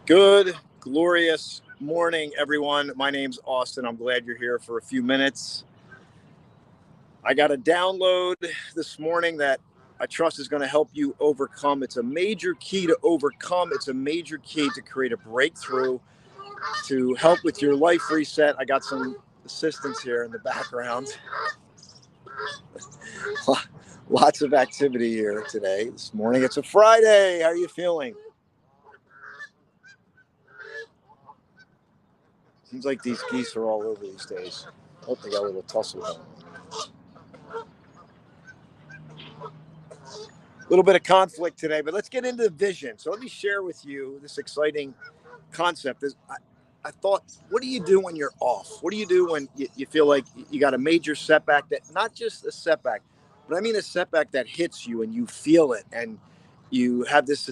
Good, glorious morning, everyone. My name's Austin. I'm glad you're here for a few minutes. I got a download this morning that I trust is going to help you overcome. It's a major key to overcome. It's a major key to create a breakthrough, to help with your life reset. I got some assistants here in the background. Lots of activity here today, this morning. It's a Friday. How are you feeling? Seems like these geese are all over these days. I hope they got a little tussle going on. A little bit of conflict today, but let's get into vision. So let me share with you this exciting concept. I thought, what do you do when you're off? What do you do when you feel like you got a major setback, that not just a setback, but I mean a setback that hits you and you feel it and you have this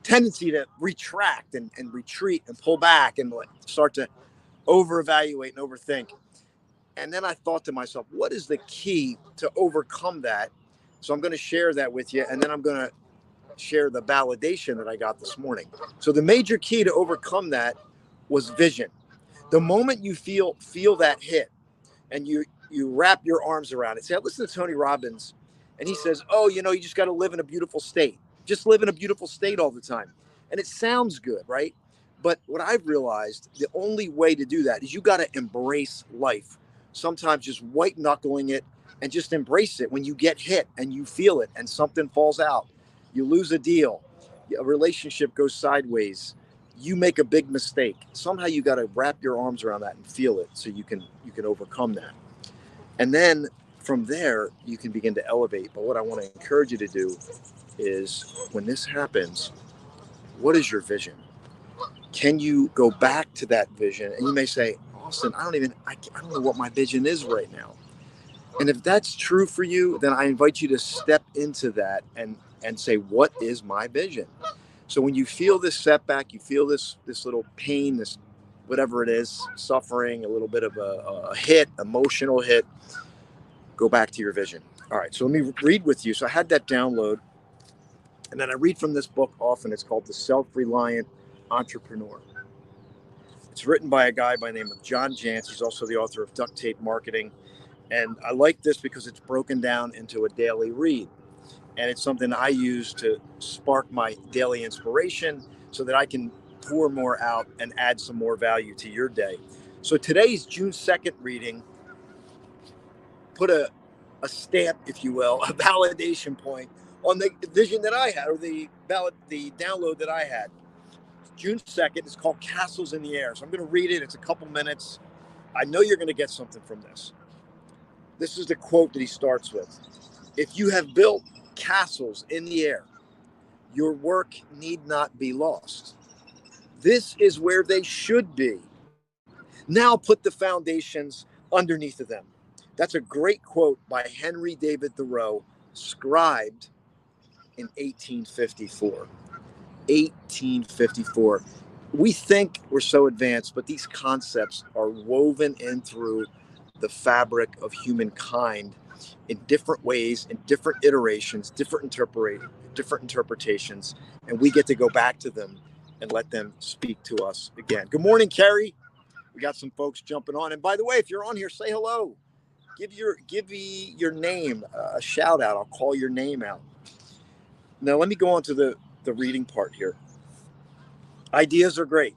tendency to retract and retreat and pull back and start to over evaluate and overthink. And then I thought to myself, what is the key to overcome that? So I'm going to share that with you, and then I'm going to share the validation that I got this morning. So the major key to overcome that was vision. The moment you feel that hit, and you wrap your arms around it. Say, I listen to Tony Robbins, and he says, "Oh, you just got to live in a beautiful state. Just live in a beautiful state all the time." And it sounds good, right? But what I've realized, the only way to do that is you got to embrace life. Sometimes just white knuckling it and just embrace it when you get hit and you feel it and something falls out. You lose a deal, a relationship goes sideways, you make a big mistake. Somehow you got to wrap your arms around that and feel it so you can overcome that. And then from there you can begin to elevate. But what I want to encourage you to do is, when this happens, what is your vision? Can you go back to that vision? And you may say, Austin, I don't know what my vision is right now. And if that's true for you, then I invite you to step into that and say, what is my vision? So when you feel this setback, you feel this little pain, this whatever it is, suffering, a little bit of a hit, emotional hit, go back to your vision. All right, so let me read with you. So I had that download, and then I read from this book often. It's called The Self-Reliant Entrepreneur. It's written by a guy by the name of John Jantsch. He's also the author of Duct Tape Marketing. And I like this because it's broken down into a daily read. And it's something I use to spark my daily inspiration so that I can pour more out and add some more value to your day. So today's June 2nd reading put a stamp, if you will, a validation point on the vision that I had, or the download that I had. June 2nd. It's called Castles in the Air. So I'm going to read it. It's a couple minutes. I know you're going to get something from this. This is the quote that he starts with. If you have built castles in the air, your work need not be lost. This is where they should be. Now put the foundations underneath of them. That's a great quote by Henry David Thoreau, scribed in 1854. 1854. We think we're so advanced, but these concepts are woven in through the fabric of humankind in different ways, in different iterations, different interpretations, and we get to go back to them and let them speak to us again. Good morning, Kerry. We got some folks jumping on, and by the way, if you're on here, say hello. Give me your name, a shout out. I'll call your name out. Now let me go on to the reading part here. Ideas are great,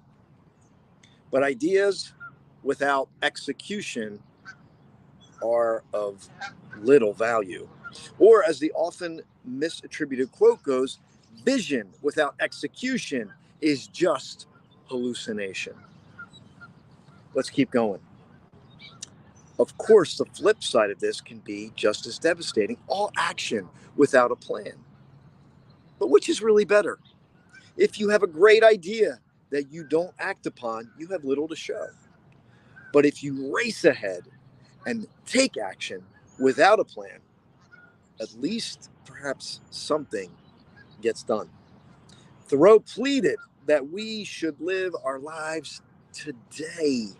but ideas without execution are of little value. Or, as the often misattributed quote goes, vision without execution is just hallucination. Let's keep going. Of course, the flip side of this can be just as devastating: all action without a plan. But which is really better? If you have a great idea that you don't act upon, you have little to show. But if you race ahead and take action without a plan, at least perhaps something gets done. Thoreau pleaded that we should live our lives today,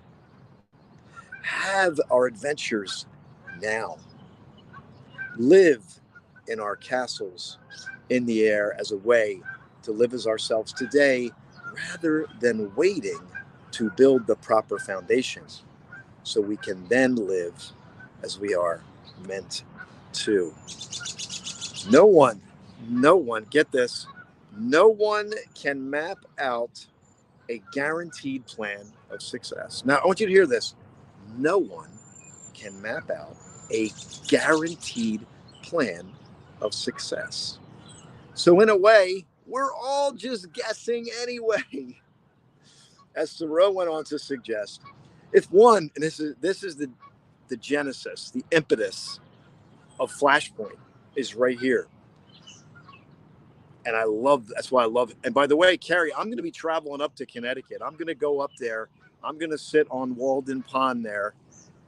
have our adventures now, live in our castles in the air as a way to live as ourselves today rather than waiting to build the proper foundations so we can then live as we are meant to. No one, no one, get this, no one can map out a guaranteed plan of success. Now, I want you to hear this. No one can map out a guaranteed plan of success. So, in a way, we're all just guessing anyway. As Thoreau went on to suggest, if one, and this is the genesis, the impetus of Flashpoint is right here. And that's why I love it. And by the way, Carrie, I'm going to be traveling up to Connecticut. I'm going to go up there. I'm going to sit on Walden Pond there,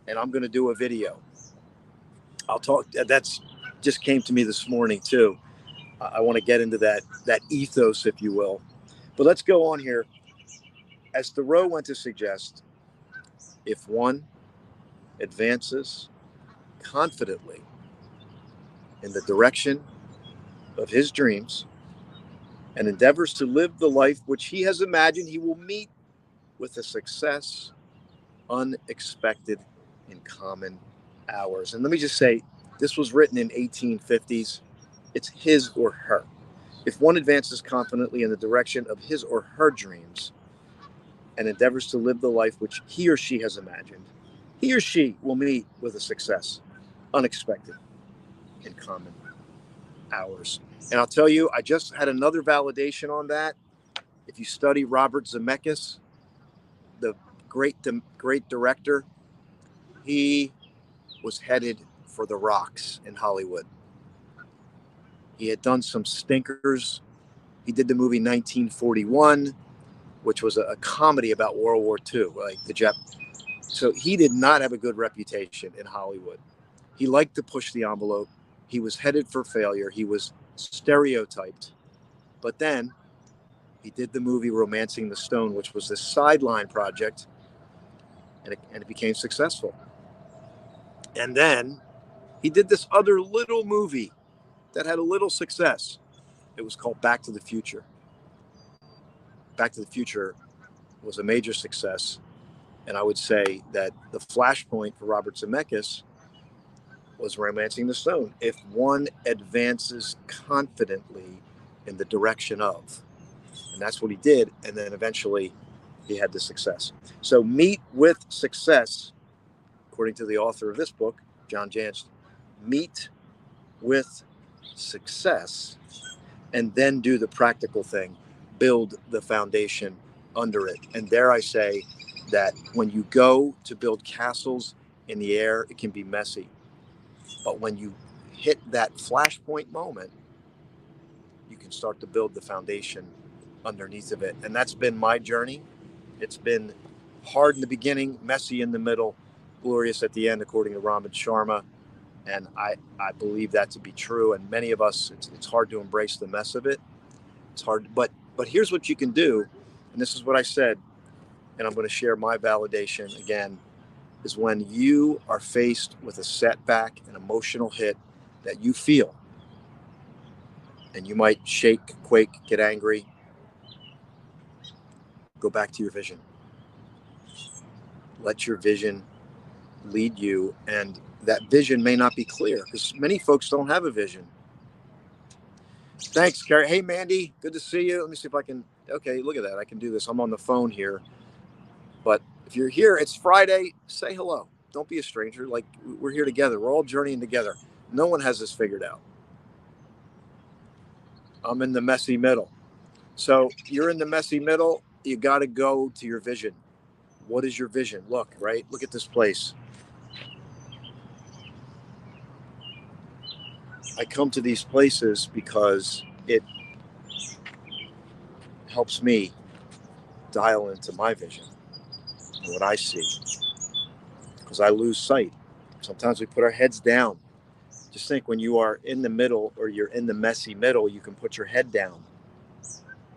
and I'm going to do a video. I'll talk. That's just came to me this morning too. I want to get into that ethos, if you will. But let's go on here. As Thoreau went to suggest, if one advances confidently in the direction of his dreams and endeavors to live the life which he has imagined, he will meet with a success unexpected in common hours. And let me just say, this was written in 1850s. It's his or her. If one advances confidently in the direction of his or her dreams and endeavors to live the life which he or she has imagined, he or she will meet with a success unexpected in common hours. And I'll tell you, I just had another validation on that. If you study Robert Zemeckis, the great director, he was headed for the rocks in Hollywood. He had done some stinkers. He did the movie 1941, which was a comedy about World War II, like the Jap. So he did not have a good reputation in Hollywood. He liked to push the envelope. He was headed for failure. He was stereotyped. But then he did the movie Romancing the Stone, which was this sideline project, and it became successful. And then he did this other little movie that had a little success. It was called Back to the Future. Back to the Future was a major success. And I would say that the flashpoint for Robert Zemeckis was Romancing the Stone. If one advances confidently in the direction of, and that's what he did. And then eventually he had the success. So meet with success, according to the author of this book, John Jantsch, meet with success and then do the practical thing, build the foundation under it. And dare I say that when you go to build castles in the air, it can be messy. But when you hit that flashpoint moment, you can start to build the foundation underneath of it. And that's been my journey. It's been hard in the beginning, messy in the middle, glorious at the end, according to Ramit Sharma. And I believe that to be true. And many of us, it's hard to embrace the mess of it. It's hard. But here's what you can do. And this is what I said. And I'm going to share my validation again, is when you are faced with a setback, an emotional hit that you feel, and you might shake, quake, get angry, go back to your vision. Let your vision lead you. And that vision may not be clear because many folks don't have a vision. Thanks, Carrie. Hey, Mandy, good to see you. Let me see if I can. Okay, look at that. I can do this. I'm on the phone here. But if you're here, it's Friday. Say hello. Don't be a stranger. Like, we're here together. We're all journeying together. No one has this figured out. I'm in the messy middle. So you're in the messy middle. You got to go to your vision. What is your vision? Look, right? Look at this place. I come to these places because it helps me dial into my vision and what I see. Because I lose sight. Sometimes we put our heads down. Just think, when you are in the middle or you're in the messy middle, you can put your head down.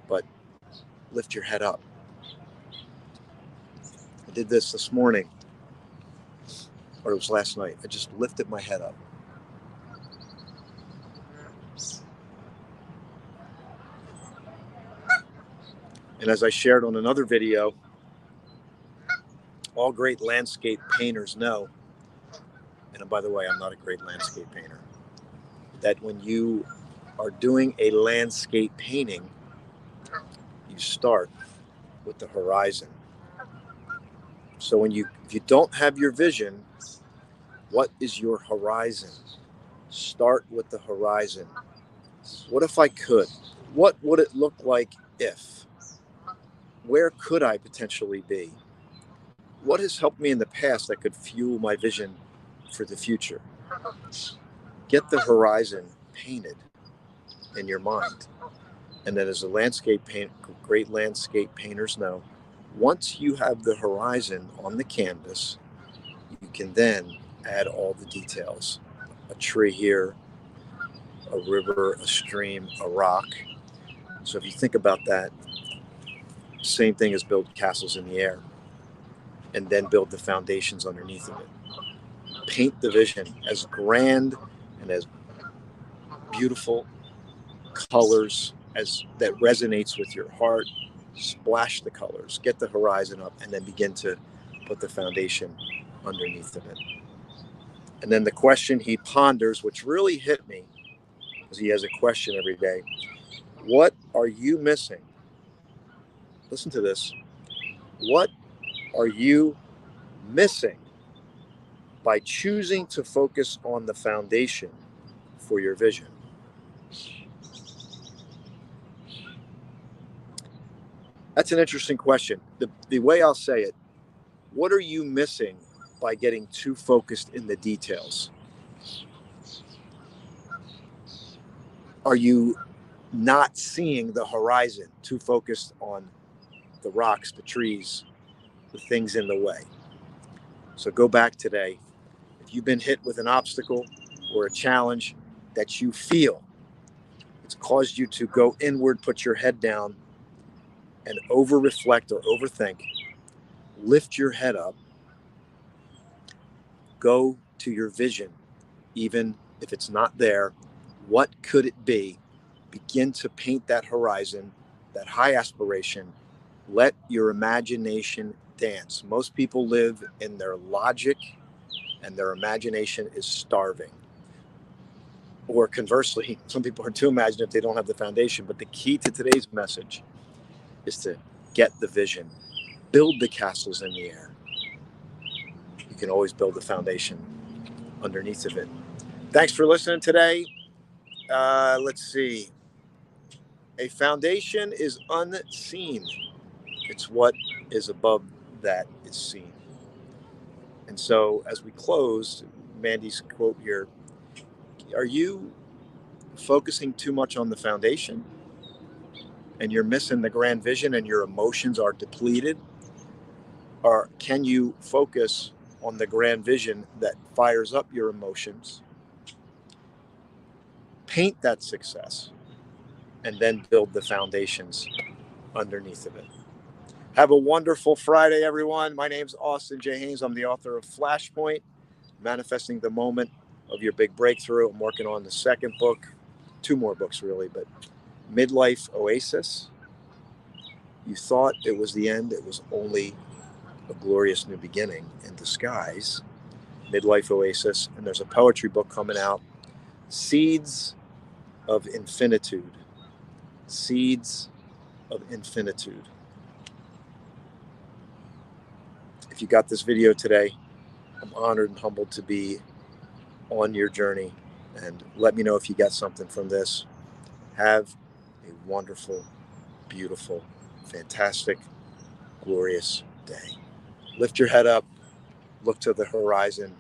But lift your head up. I did this morning, or it was last night. I just lifted my head up. And as I shared on another video, all great landscape painters know, and by the way, I'm not a great landscape painter, that when you are doing a landscape painting, you start with the horizon. So if you don't have your vision, what is your horizon? Start with the horizon. What if I could? What would it look like if? Where could I potentially be? What has helped me in the past that could fuel my vision for the future? Get the horizon painted in your mind. And then as great landscape painters know, once you have the horizon on the canvas, you can then add all the details. A tree here, a river, a stream, a rock. So if you think about that, same thing as build castles in the air and then build the foundations underneath of it. Paint the vision as grand and as beautiful colors as that resonates with your heart. Splash the colors, get the horizon up, and then begin to put the foundation underneath of it. And then the question he ponders, which really hit me, because he has a question every day: what are you missing? Listen to this. What are you missing by choosing to focus on the foundation for your vision? That's an interesting question. The way I'll say it, what are you missing by getting too focused in the details? Are you not seeing the horizon, too focused on the rocks, the trees, the things in the way? So go back today. If you've been hit with an obstacle or a challenge that you feel it's caused you to go inward, put your head down, and over reflect or overthink, lift your head up, go to your vision, even if it's not there. What could it be? Begin to paint that horizon, that high aspiration. Let your imagination dance. Most people live in their logic and their imagination is starving. Or conversely, some people are too imaginative, they don't have the foundation. But the key to today's message is to get the vision, build the castles in the air. You can always build the foundation underneath of it. Thanks for listening today. Let's see. A foundation is unseen. It's what is above that is seen. And so as we close, Mandy's quote here, are you focusing too much on the foundation and you're missing the grand vision and your emotions are depleted? Or can you focus on the grand vision that fires up your emotions, paint that success, and then build the foundations underneath of it? Have a wonderful Friday, everyone. My name's Austin J. Haynes. I'm the author of Flashpoint, Manifesting the Moment of Your Big Breakthrough. I'm working on the second book, two more books really, but Midlife Oasis. You thought it was the end. It was only a glorious new beginning in disguise. Midlife Oasis. And there's a poetry book coming out, Seeds of Infinitude. Seeds of Infinitude. If you got this video today, I'm honored and humbled to be on your journey. And let me know if you got something from this. Have a wonderful, beautiful, fantastic, glorious day. Lift your head up. Look to the horizon.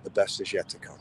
The best is yet to come.